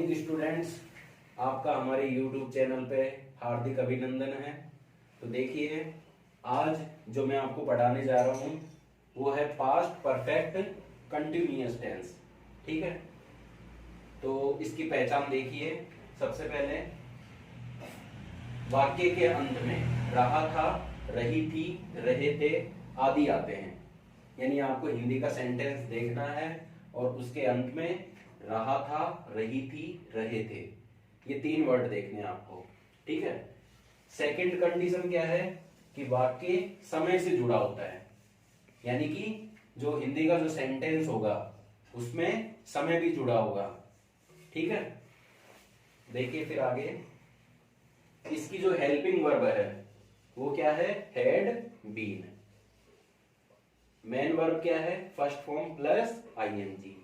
Morning students, आपका हमारे YouTube channel पे हार्दिक अभिनंदन है। तो देखिए, आज जो मैं आपको पढ़ाने जा रहा हूँ वो है पास्ट परफेक्ट कंटिन्यूअस टेंस। ठीक है, तो इसकी पहचान देखिए। सबसे पहले वाक्य के अंत में रहा था, रही थी, रहे थे आदि आते हैं। यानी आपको हिंदी का सेंटेंस देखना है और उसके अंत में रहा था, रही थी, रहे थे, ये 3 वर्ड देखने हैं आपको। ठीक है। सेकंड कंडीशन क्या है कि वाक्य समय से जुड़ा होता है, यानी कि जो हिंदी का जो सेंटेंस होगा उसमें समय भी जुड़ा होगा। ठीक है, देखिए फिर आगे इसकी जो हेल्पिंग वर्ब है वो क्या है, हैड बीन। मेन वर्ब क्या है, फर्स्ट फॉर्म प्लस आईएनजी,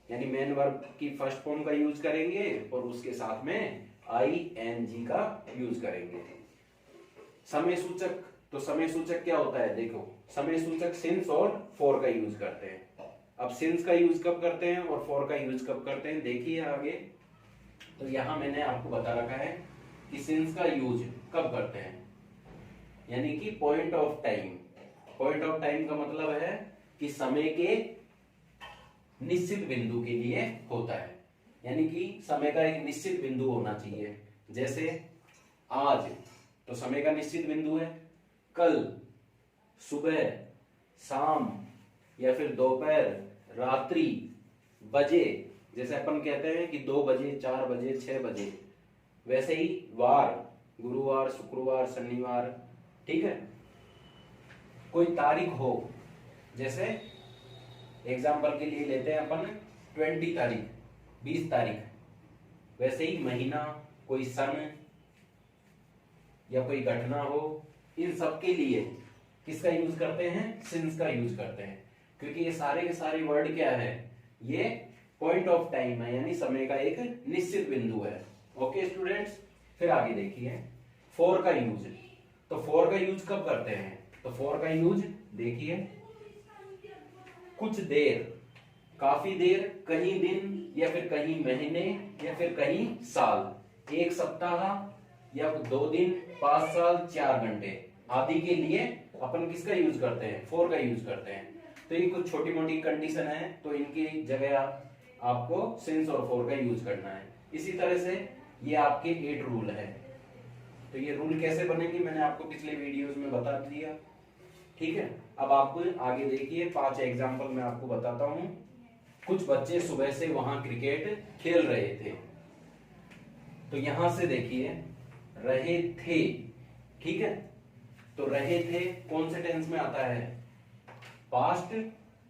यानी मेन वर्ब की फर्स्ट फॉर्म का यूज करेंगे और उसके साथ में आईएनजी का यूज करेंगे। समय सूचक, तो समय सूचक क्या होता है, देखो समय सूचक सिंस और फॉर का यूज करते हैं। अब सिंस का यूज कब करते हैं और फॉर का यूज कब करते हैं, देखिए आगे। तो यहां मैंने आपको बता रखा है कि सिंस का यूज कब करते हैं, यानी कि point of time. Point of time का मतलब है कि समय के निश्चित बिंदु के लिए होता है, यानी कि समय का एक निश्चित बिंदु होना चाहिए। जैसे आज तो समय का निश्चित बिंदु है, कल, सुबह, शाम या फिर दोपहर, रात्रि, बजे, जैसे अपन कहते हैं कि 2 बजे, 4 बजे, 6 बजे, वैसे ही वार, गुरुवार, शुक्रवार, शनिवार। ठीक है, कोई तारीख हो, जैसे एग्जाम्पल के लिए लेते हैं अपन 20 तारीख, 20 तारीख, वैसे ही महीना, कोई सन या कोई घटना हो, इन सब के लिए किसका यूज करते हैं, सिंस का यूज करते हैं, क्योंकि ये सारे के सारे वर्ड क्या है, ये पॉइंट ऑफ टाइम है, यानी समय का एक निश्चित बिंदु है। ओके स्टूडेंट्स, फिर आगे देखिए फॉर का यूज। तो फॉर का यूज कब करते हैं, तो फॉर का यूज देखिए, कुछ देर, काफी देर, कहीं दिन या फिर कहीं महीने या फिर कहीं साल, 1 सप्ताह या 2 दिन, 5 साल, 4 घंटे आदि के लिए अपन किसका यूज करते हैं, फॉर का यूज करते हैं। तो ये कुछ छोटी मोटी कंडीशन है, तो इनकी जगह आपको सिंस और फॉर का यूज करना है। इसी तरह से ये आपके 8 रूल है। तो ये रूल कैसे बनेंगे मैंने आपको पिछले वीडियोस में बता दिया। ठीक है, अब आपको आगे देखिए 5 एग्जांपल मैं आपको बताता हूं। कुछ बच्चे सुबह से वहां क्रिकेट खेल रहे थे। तो यहां से देखिए रहे थे। ठीक है, तो रहे थे कौन से टेंस में आता है, पास्ट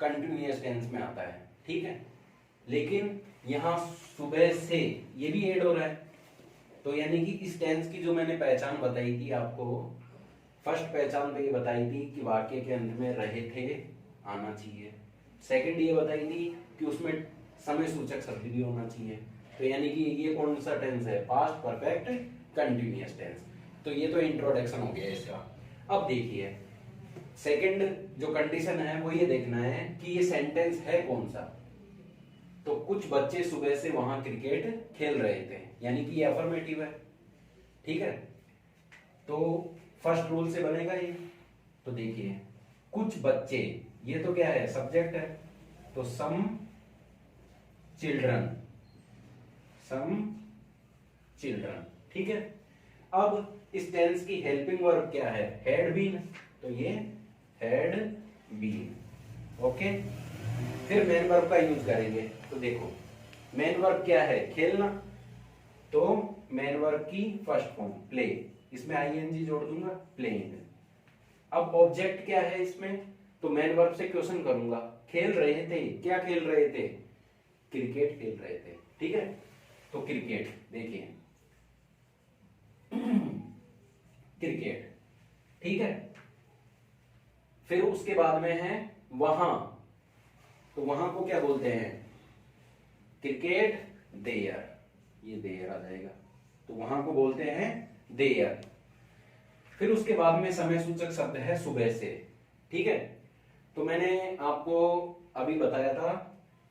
कंटिन्यूअस टेंस में आता है। ठीक है, लेकिन यहां सुबह से ये भी ऐड हो रहा है, तो यानी कि इस टेंस की जो मैंने पहचान बताई थी आपको, फर्स्ट पहचान तो ये बताई थी कि वाक्य के अंत में रहे थे आना चाहिए। सेकंड ये बताई थी कि उसमें समय सूचक शब्द भी होना चाहिए। तो यानी कि ये कौन सा टेंस है, पास्ट परफेक्ट कंटिन्यूअस टेंस। तो ये तो इंट्रोडक्शन हो गया इसका। अब देखिए सेकंड जो कंडीशन है वो ये देखना है कि ये सेंटेंस है कौन सा। तो कुछ बच्चे सुबह से वहां क्रिकेट खेल रहे थे, यानी कि ये अफर्मेटिव है। ठीक है, तो फर्स्ट रूल से बनेगा ये। तो देखिए कुछ बच्चे, ये तो क्या है, सब्जेक्ट है, तो सम चिल्ड्रन, सम चिल्ड्रन। ठीक है, अब इस टेंस की हेल्पिंग वर्ब क्या है, हैड बीन, तो ये हैड बीन। ओके, फिर मेन वर्ब का यूज करेंगे। तो देखो मेन वर्ब क्या है, खेलना, तो मेन वर्ब की फर्स्ट फॉर्म प्ले, इसमें आईएनजी जोड़ दूंगा, प्लेइंग। अब ऑब्जेक्ट क्या है इसमें, तो मेन वर्ब से क्वेश्चन करूंगा, खेल रहे थे, क्या खेल रहे थे, क्रिकेट खेल रहे थे। ठीक है, तो क्रिकेट देखिए क्रिकेट। ठीक है, फिर उसके बाद में है वहां, तो वहां को क्या बोलते हैं, क्रिकेट देयर, ये देयर आ जाएगा, तो वहां को बोलते हैं देयर। फिर उसके बाद में समय सूचक शब्द है सुबह से। ठीक है, तो मैंने आपको अभी बताया था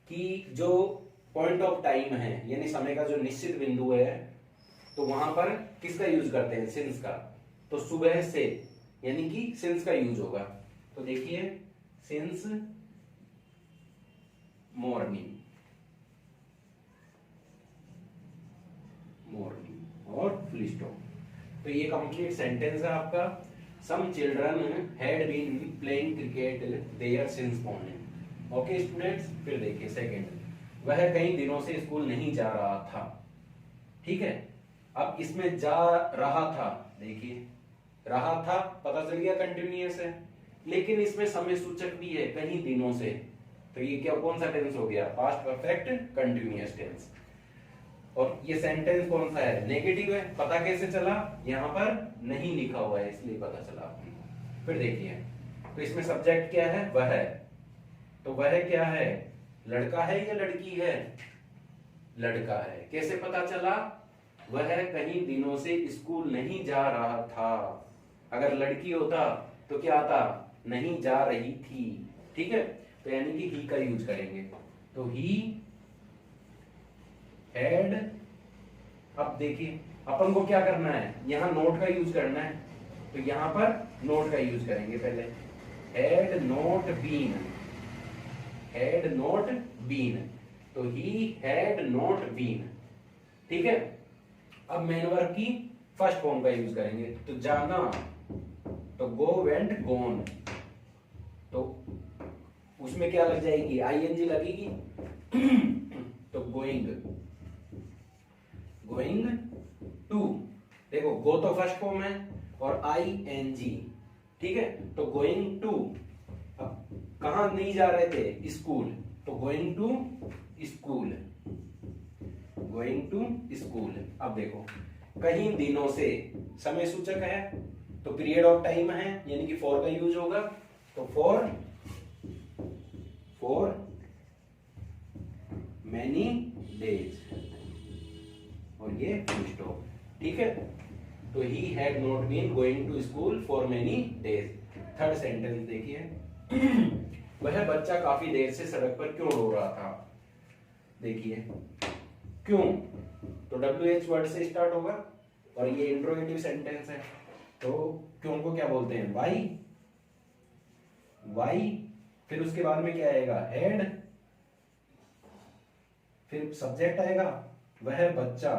कि जो पॉइंट ऑफ टाइम है, यानी समय का जो निश्चित बिंदु है, तो वहां पर किसका यूज करते हैं, सिंस का। तो सुबह से यानी कि सिंस का यूज होगा। तो देखिए सिंस मॉर्निंग, मॉर्निंग और फुल स्टॉप। तो ये कंप्लीट सेंटेंस है आपका। Some children had been playing cricket there since morning. Okay students, फिर देखिए सेकंड, वह कई दिनों से स्कूल नहीं जा रहा था। ठीक है, अब इसमें जा रहा था, देखिए रहा था पता चल गया कंटिन्यूअस है, लेकिन इसमें समय सूचक भी है कई दिनों से। तो ये क्या कौन सा टेंस हो गया, पास्ट परफेक्ट कंटिन्यूअस टेंस। और ये सेंटेंस कौन सा है, नेगेटिव है। पता कैसे चला, यहां पर नहीं लिखा हुआ है इसलिए पता चला आपको। फिर देखिए, तो इसमें सब्जेक्ट क्या है, वह है। तो वह क्या है, लड़का है या लड़की है, लड़का है। कैसे पता चला, वह कई दिनों से स्कूल नहीं जा रहा था। अगर लड़की होता तो क्या आता, नहीं जा रही थी। ठीक है, तो यानी कि ही का यूज करेंगे। तो ही हैड, अब देखिए अपन को क्या करना है, यहां नोट का यूज करना है, तो यहां पर नोट का यूज करेंगे पहले। Had not been, had not been, तो ही हैड नॉट बीन। ठीक है, अब मेन वर्ब की फर्स्ट फॉर्म का यूज करेंगे। तो जाना, तो गो वेंट गोन, तो उसमें क्या लग जाएगी, आईएनजी लगेगी। तो गोइंग, गोइंग टू, देखो गो तो फर्स्ट फॉर्म है और आईएनजी। ठीक है, तो गोइंग टू, अब कहां नहीं जा रहे थे, स्कूल, तो going to school, going to school. अब देखो कहीं दिनों से समय सूचक है, तो पीरियड ऑफ टाइम है, यानी कि फॉर का यूज होगा। तो फॉर मैनी डेज, और ये फुल स्टॉप। ठीक है, तो he had not been going to school for many days. Third sentence देखिए, वह बच्चा काफी देर से सड़क पर क्यों रो रहा था। देखिए क्यों, तो WH वर्ड से स्टार्ट होगा और ये इंट्रोगेटिव सेंटेंस है। तो क्यों को क्या बोलते हैं, वाई, वाई। फिर उसके बाद में क्या आएगा, हैड, फिर सब्जेक्ट आएगा वह बच्चा,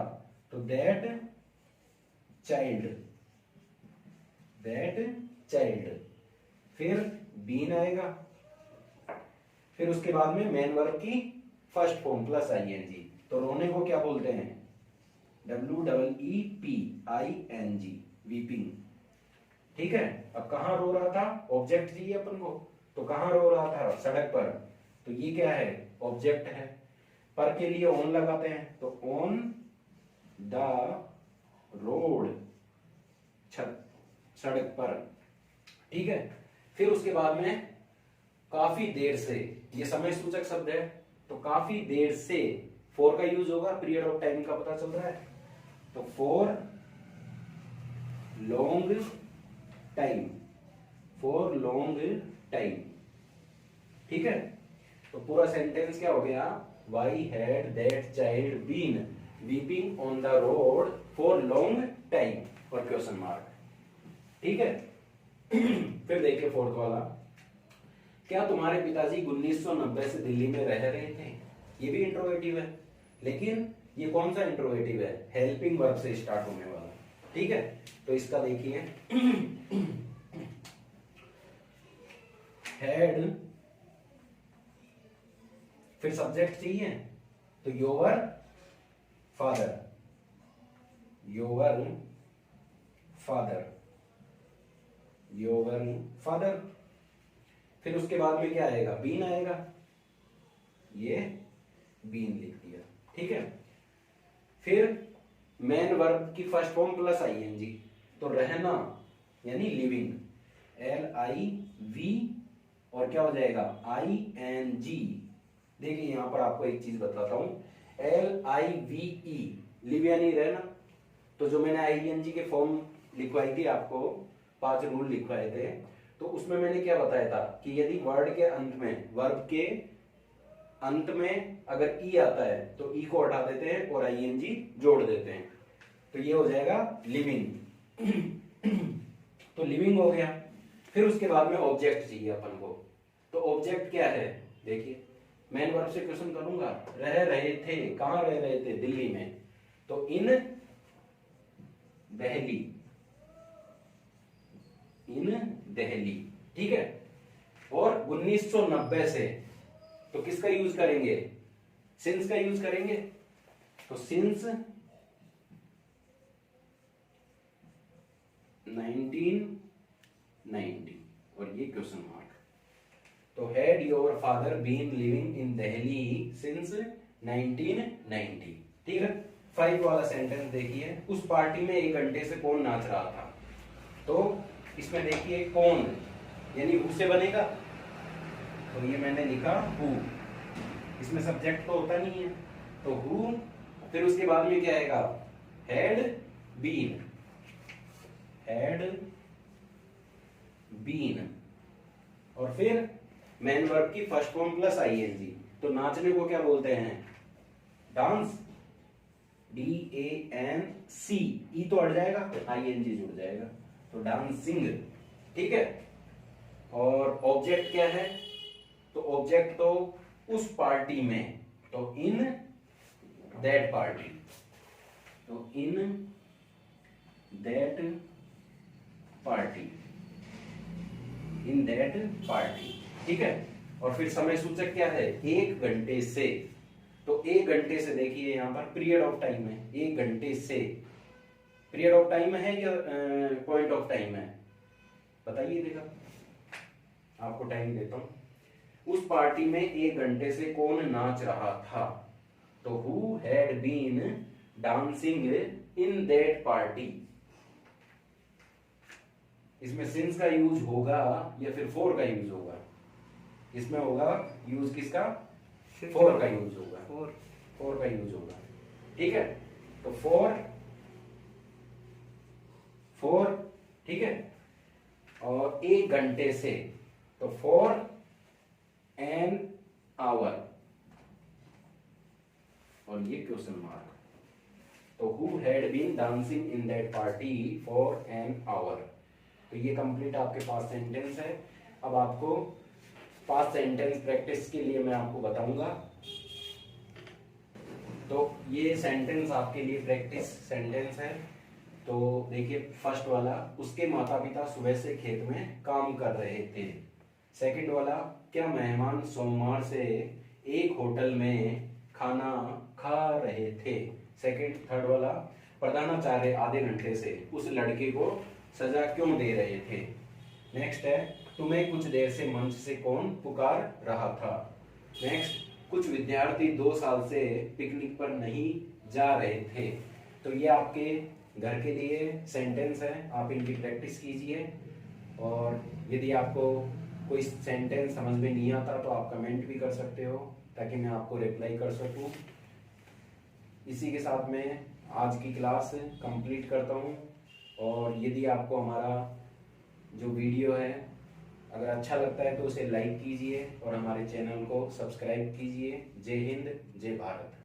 तो दैट चाइल्ड, दैट चाइल्ड। फिर बीन आएगा, फिर उसके बाद में मेन वर्ब की फर्स्ट फॉर्म प्लस आईएनजी। तो रोने को क्या बोलते हैं, WEEPING, वीपिंग। ठीक है, अब कहां रो रहा था, ऑब्जेक्ट चाहिए अपन को, तो कहां रो रहा था, सड़क पर, तो ये क्या है, ऑब्जेक्ट है। पर के लिए ऑन लगाते हैं, तो ऑन द रोड, सड़क पर। ठीक है, फिर उसके बाद में काफी देर से, ये समय सूचक शब्द है, तो काफी देर से फॉर का यूज होगा, पीरियड ऑफ टाइम का पता चल रहा है, तो for long time, for long time. ठीक है, तो पूरा सेंटेंस क्या हो गया, why had that child been weeping on the road for long time, और क्वेश्चन मार्क। ठीक है, फिर देखिए फोर्थ वाला, क्या तुम्हारे पिताजी 1990 से दिल्ली में रह रहे थे। ये भी इंट्रोगेटिव है, लेकिन ये कौन सा इंट्रोगेटिव है, हेल्पिंग वर्ब से स्टार्ट होने वाला। ठीक है, तो इसका देखिए, हैड, फिर सब्जेक्ट चाहिए, तो your father, your father, your father. फिर उसके बाद में क्या आएगा, बीन आएगा, ये बीन लिख दिया। ठीक है, फिर मेन वर्ब की फर्स्ट फॉर्म प्लस आईएनजी, तो रहना यानी लिविंग, LIV, और क्या हो जाएगा, ING। देखिए यहां पर आपको एक चीज बताता हूं, LIVE, लिव यानी रहना। तो जो मैंने ING के फॉर्म लिखवाई थी आपको, 5 रूल लिखवाए थे, तो उसमें मैंने क्या बताया था कि यदि वर्ड के अंत में, वर्ब के अंत में अगर ई आता है तो ई को हटा देते हैं और आईएनजी जोड़ देते हैं, तो ये हो जाएगा लिविंग। तो लिविंग हो गया। फिर उसके बाद में ऑब्जेक्ट चाहिए अपन को। तो ऑब्जेक्ट क्या है, देखिए मेन वर्ब से क्वेश्चन करूंगा। रह रहे थे, कहां रह रहे थे, दिल्ली में, तो इन दिल्ली, इन दिल्ली, ठीक है। और 1990 से, तो किसका यूज करेंगे, सिंस का यूज करेंगे। तो सिंस 1990 और ये क्वेश्चन मार्क। तो had your father been living in Delhi since 1990, ठीक है। 5 वाला सेंटेंस देखिए, उस पार्टी में 1 घंटे से कौन नाच रहा था। तो इसमें देखिए कौन यानी हु से बनेगा, तो ये मैंने लिखा हु, इसमें सब्जेक्ट तो होता नहीं है, तो हु, फिर उसके बाद में क्या आएगा, हैड बीन, हैड बीन, और फिर मेन वर्ब की फर्स्ट फॉर्म प्लस आईएनजी। तो नाचने को क्या बोलते हैं, डांस, DANC, ई तो हट जाएगा, आईएनजी जुड़ जाएगा, तो डांसिंग, ठीक है। और ऑब्जेक्ट क्या है, तो ऑब्जेक्ट तो उस पार्टी में, तो इन दैट पार्टी, तो इन that party, in that party, ठीक है। और फिर समय सूचक क्या है, 1 घंटे से, तो 1 घंटे से देखिए यहां पर पीरियड ऑफ टाइम है, 1 घंटे से, पीरियड ऑफ टाइम है या पॉइंट ऑफ टाइम है, बताइए, देखा आपको टाइम देता हूं। उस पार्टी में 1 घंटे से कौन नाच रहा था, तो who had been dancing in that party. इसमें सिंस का यूज होगा या फिर फॉर का यूज होगा, इसमें होगा यूज किसका, फॉर का यूज होगा, फॉर का यूज होगा, ठीक है। तो फॉर, ठीक है। और 1 घंटे से, तो फॉर एन आवर, और ये क्वेश्चन मार्क। तो who had been dancing in that party for an hour. तो ये कंप्लीट आपके पास सेंटेंस है। अब आपको पास्ट सेंटेंस प्रैक्टिस के लिए मैं आपको बताऊंगा। तो ये सेंटेंस आपके लिए प्रैक्टिस सेंटेंस है। तो देखिए फर्स्ट वाला, उसके माता पिता सुबह से खेत में काम कर रहे थे। सेकंड वाला, क्या मेहमान सोमवार से एक होटल में खाना खा रहे थे। थर्ड वाला, प्रधानाचार्य आधे घंटे से उस लड़के को सजा क्यों दे रहे थे। नेक्स्ट है, तुम्हें कुछ देर से मंच से कौन पुकार रहा था। नेक्स्ट, कुछ विद्यार्थी 2 साल से पिकनिक पर नहीं जा रहे थे। तो ये आपके घर के लिए सेंटेंस है, आप इनकी प्रैक्टिस कीजिए। और यदि आपको कोई सेंटेंस समझ में नहीं आता तो आप कमेंट भी कर सकते हो, ताकि मैं आपको रिप्लाई कर सकूं। इसी के साथ मैं आज की क्लास कंप्लीट करता हूं। और यदि आपको हमारा जो वीडियो है अगर अच्छा लगता है तो उसे लाइक कीजिए और हमारे चैनल को सब्सक्राइब कीजिए। जय हिंद, जय भारत।